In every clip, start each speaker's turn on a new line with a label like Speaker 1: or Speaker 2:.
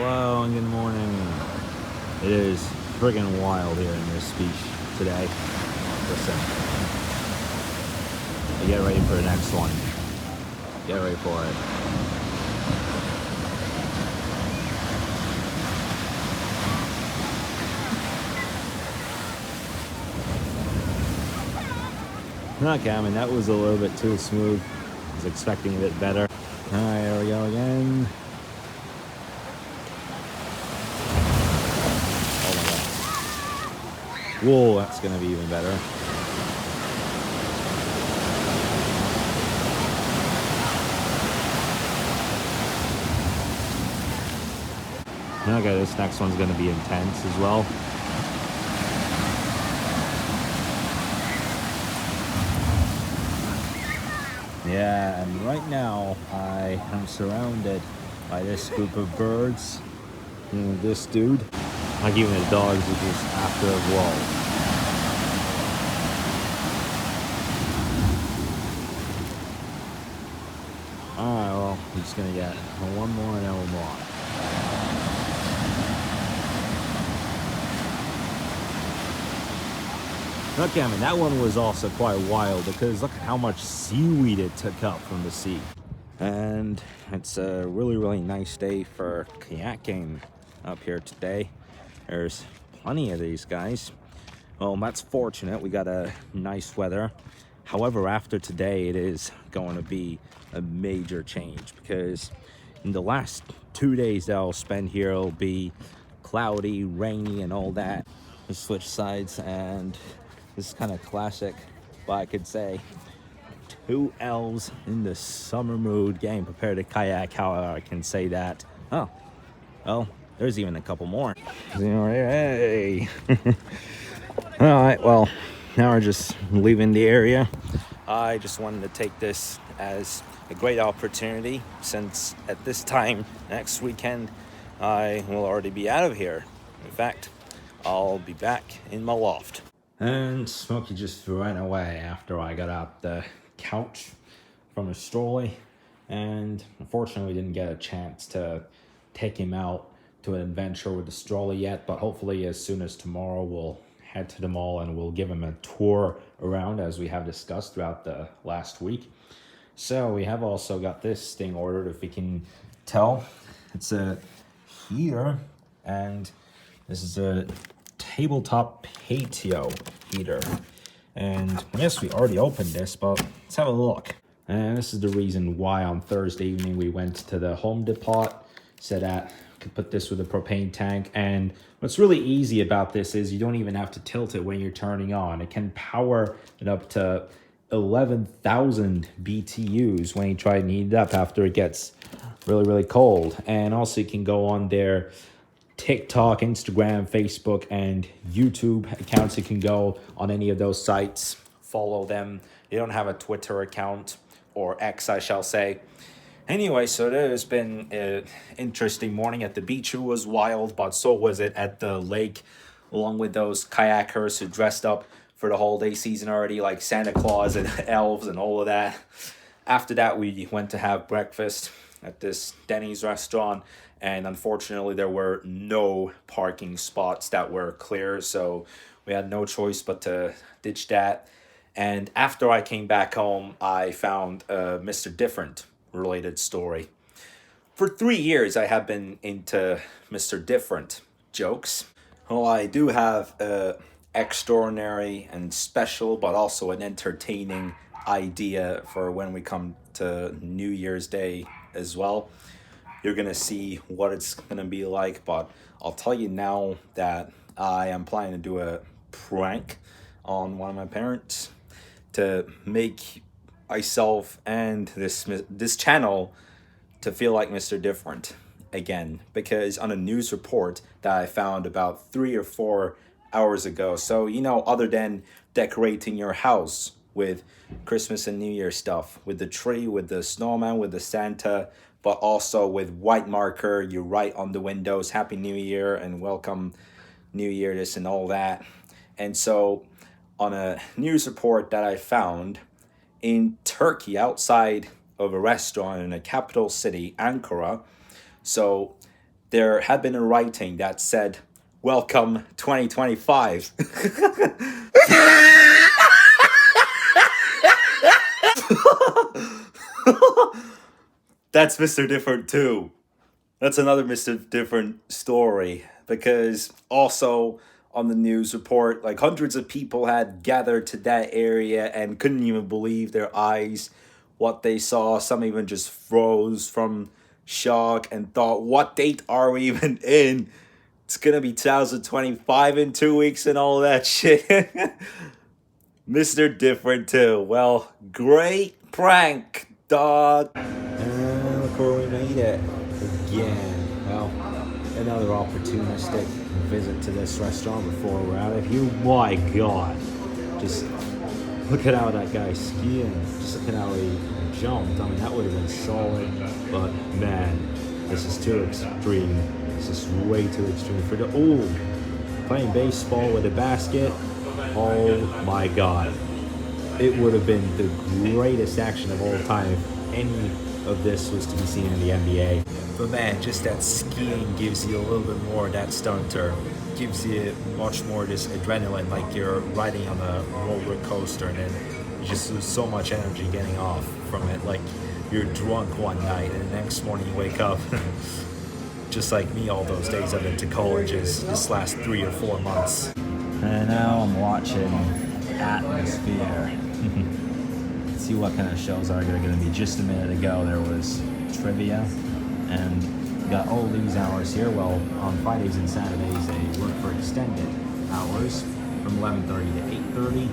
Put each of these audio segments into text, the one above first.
Speaker 1: Hello and good morning. It is friggin' wild here in this beach today. Listen, get ready for the next one. Get ready for it. Okay, I mean, that was a little bit too smooth. I was expecting a bit better. Alright, here we go again. Whoa, that's gonna be even better. Okay, this next one's gonna be intense as well. Yeah, and right now I am surrounded by this group of birds. This dude, like even the dogs are just after a wall. Alright, well, I'm just gonna get one more and then one more. Okay, I mean, that one was also quite wild because look at how much seaweed it took up from the sea. And it's a really, really nice day for kayaking up here today. There's plenty of these guys. Well, that's fortunate. We got a nice weather. However, after today, it is going to be a major change because in the last 2 days that I'll spend here, it'll be cloudy, rainy, and all that. We switch sides, and this is kind of classic, but I could say two elves in the summer mood getting prepared to kayak. How I can say that. Oh, well, there's even a couple more. Hey. All right, well, now we're just leaving the area. I just wanted to take this as a great opportunity since at this time next weekend I will already be out of here. In fact, I'll be back in my loft. And Smokey just ran away after I got out the couch from his stroller, and unfortunately we didn't get a chance to take him out to an adventure with the stroller yet, but hopefully as soon as tomorrow we'll head to the mall and we'll give him a tour around as we have discussed throughout the last week. So we have also got this thing ordered, if we can tell. It's a heater, and this is a tabletop patio heater. And yes, we already opened this, but let's have a look. And this is the reason why on Thursday evening we went to the Home Depot, said that we could put this with a propane tank. And what's really easy about this is you don't even have to tilt it when you're turning on. It can power it up to 11,000 BTUs when you try to heat it up after it gets really, really cold. And also you can go on their TikTok, Instagram, Facebook, and YouTube accounts. You can go on any of those sites, follow them. They don't have a Twitter account, or X, I shall say. Anyway, so there's been an interesting morning at the beach. It was wild, but so was it at the lake, along with those kayakers who dressed up for the holiday season already, like Santa Claus and elves and all of that. After that, we went to have breakfast at this Denny's restaurant, and unfortunately there were no parking spots that were clear, so we had no choice but to ditch that. And after I came back home, I found a Mr. Different related story. For 3 years I have been into Mr. Different jokes. Well, I do have a extraordinary and special but also an entertaining idea for when we come to New Year's Day as well. You're gonna see what it's gonna be like, but I'll tell you now that I am planning to do a prank on one of my parents to make myself and this channel to feel like Mr. Different again, because on a news report that I found about 3 or 4 hours ago. So, other than decorating your house with Christmas and New Year stuff, with the tree, with the snowman, with the Santa, but also with white marker, you write on the windows, Happy New Year and Welcome New Year, this and all that. And so on a news report that I found in Turkey, outside of a restaurant in a capital city, Ankara, so there had been a writing that said, "Welcome 2025." That's Mr. Different too. That's another Mr. Different story, because also on the news report, like hundreds of people had gathered to that area and couldn't even believe their eyes what they saw. Some even just froze from shock and thought, what date are we even in? It's gonna be 2025 in 2 weeks and all that shit. Mr. Different too. Well, great prank, dog. And look where we made it again. Well, another opportunistic visit to this restaurant before we're out of here. My God, just look at how that guy's skiing. Just look at how he jumped. I mean, that would have been solid, but man, this is too extreme. This is way too extreme for the. Oh, playing baseball with a basket. Oh my God, it would have been the greatest action of all time if any of this was to be seen in the NBA. But man, just that skiing gives you a little bit more of that stunter. Gives you much more this adrenaline, like you're riding on a roller coaster, and then you just lose so much energy getting off from it. Like you're drunk one night, and the next morning you wake up. Just like me, all those days I've been to colleges this last 3 or 4 months. And now I'm watching Atmosphere. See what kind of shows are there going to be. Just a minute ago there was trivia, and we got all these hours here. Well, on Fridays and Saturdays they work for extended hours from 11:30 to 8:30,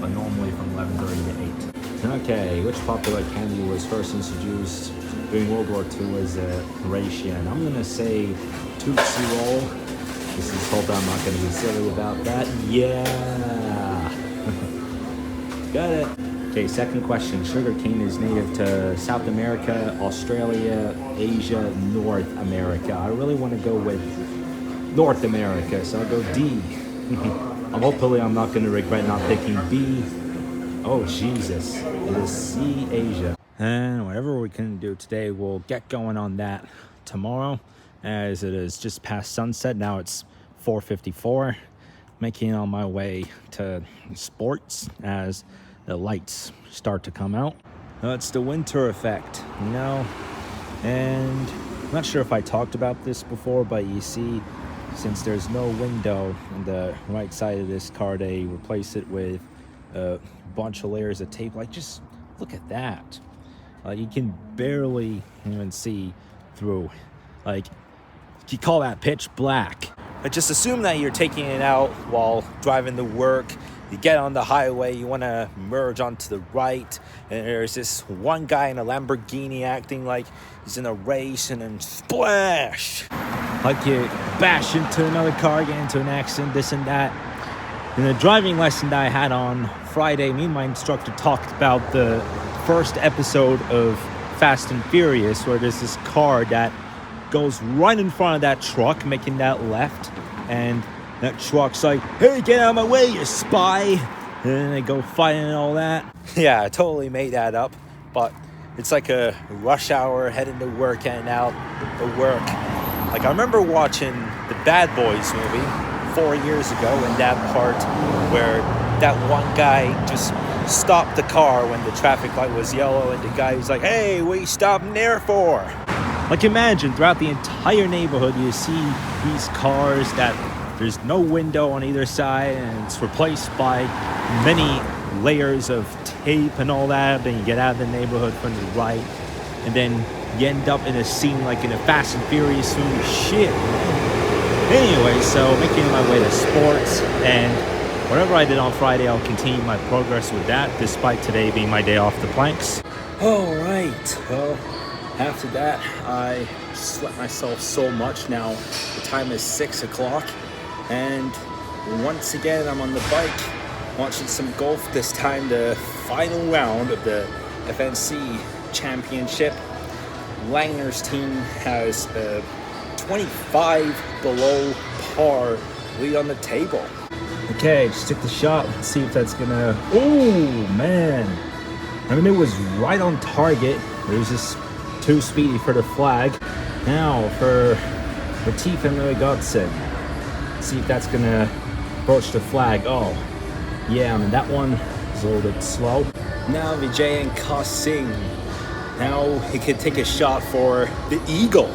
Speaker 1: but normally from 11:30 to 8. Okay, which popular candy was first introduced during World War II as a ration? I'm going to say Tootsie Roll. This is hope I'm not going to be silly about that. Yeah! Got it. Okay, second question. Sugarcane is native to South America, Australia, Asia, North America. I really want to go with North America, so I'll go D. Hopefully I'm not going to regret not picking B. Oh, Jesus. It is C, Asia. And whatever we can do today, we'll get going on that tomorrow, as it is just past sunset. Now it's 4:54. Making it on my way to sports as the lights start to come out. It's the winter effect, you know? And I'm not sure if I talked about this before, but you see, since there's no window on the right side of this car, they replace it with a bunch of layers of tape. Like, just look at that. You can barely even see through. Like, you call that pitch black. But just assume that you're taking it out while driving to work. You get on the highway, you want to merge onto the right, and there's this one guy in a Lamborghini acting like he's in a race, and then splash! Like you bash into another car, get into an accident, this and that. In the driving lesson that I had on Friday, me and my instructor talked about the first episode of Fast and Furious, where there's this car that goes right in front of that truck, making that left, and that truck's like, "Hey, get out of my way, you spy!" And then they go fighting and all that. Yeah, I totally made that up, but it's like a rush hour heading to work and out to work. Like, I remember watching the Bad Boys movie 4 years ago, in that part where that one guy just stopped the car when the traffic light was yellow, and the guy was like, "Hey, what are you stopping there for?" Like, imagine throughout the entire neighborhood you see these cars that there's no window on either side, and it's replaced by many layers of tape and all that. Then you get out of the neighborhood from the right, and then you end up in a scene like in a Fast and Furious movie. Shit. Anyway, so making my way to sports, and whatever I did on Friday, I'll continue my progress with that, despite today being my day off the planks. All right. Well, after that, I sweat myself so much. Now the time is 6 o'clock, and once again I'm on the bike watching some golf. This time the final round of the FNC Championship. Langner's team has a 25 below par lead on the table. Okay, just took the shot. Let's see if that's gonna. Oh man, I mean, it was right on target. It was just too speedy for the flag. Now for Retief and Louis Godson. See if that's gonna approach the flag. Oh, yeah, I mean, that one is a little bit slow. Now Vijay and Kasing. Now he could take a shot for the eagle.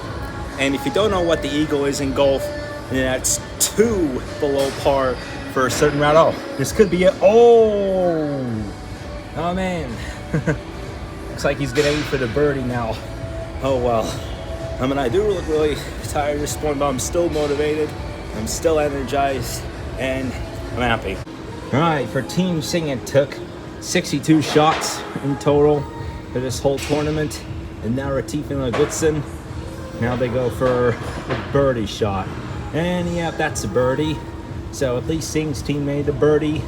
Speaker 1: And if you don't know what the eagle is in golf, then that's 2 below par for a certain round. Oh, this could be it. Oh man. Looks like he's gonna aim for the birdie now. Oh well. I mean, I do look really tired at this point, but I'm still motivated. I'm still energized, and I'm happy. All right, for Team Singh, it took 62 shots in total for this whole tournament. And now Retief and Goodson, now they go for a birdie shot. And yeah, that's a birdie. So at least Singh's team made a birdie,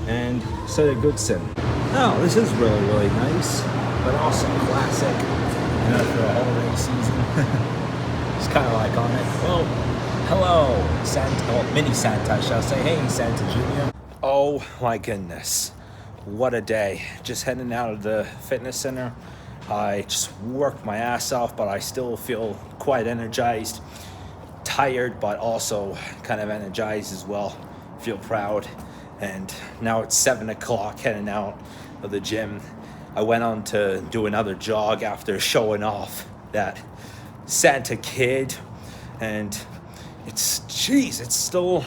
Speaker 1: and so did Goodson. Oh, this is really, really nice, but also classic, for the holiday season. It's kind of iconic. Well, hello, Santa, well, mini Santa, I shall say. Hey, Santa Jr. Oh my goodness, what a day. Just heading out of the fitness center. I just worked my ass off, but I still feel quite energized. Tired, but also kind of energized as well. Feel proud. And now it's 7 o'clock, heading out of the gym. I went on to do another jog after showing off that Santa kid. And it's still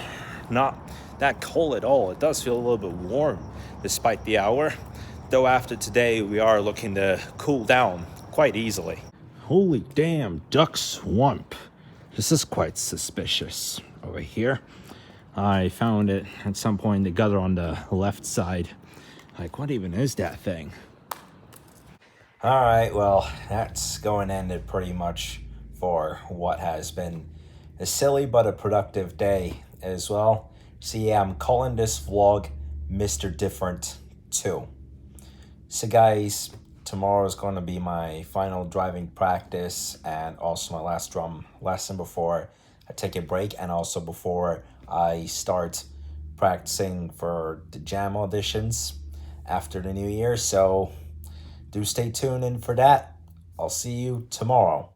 Speaker 1: not that cold at all. It does feel a little bit warm despite the hour. Though after today, we are looking to cool down quite easily. Holy damn, duck swamp. This is quite suspicious over here. I found it at some point in the gutter on the left side. Like, what even is that thing? All right, well, that's going to end it pretty much for what has been a silly but a productive day as well. So yeah, I'm calling this vlog Mr. Different 2. So guys, tomorrow is going to be my final driving practice and also my last drum lesson before I take a break, and also before I start practicing for the jam auditions after the new year. So do stay tuned in for that. I'll see you tomorrow.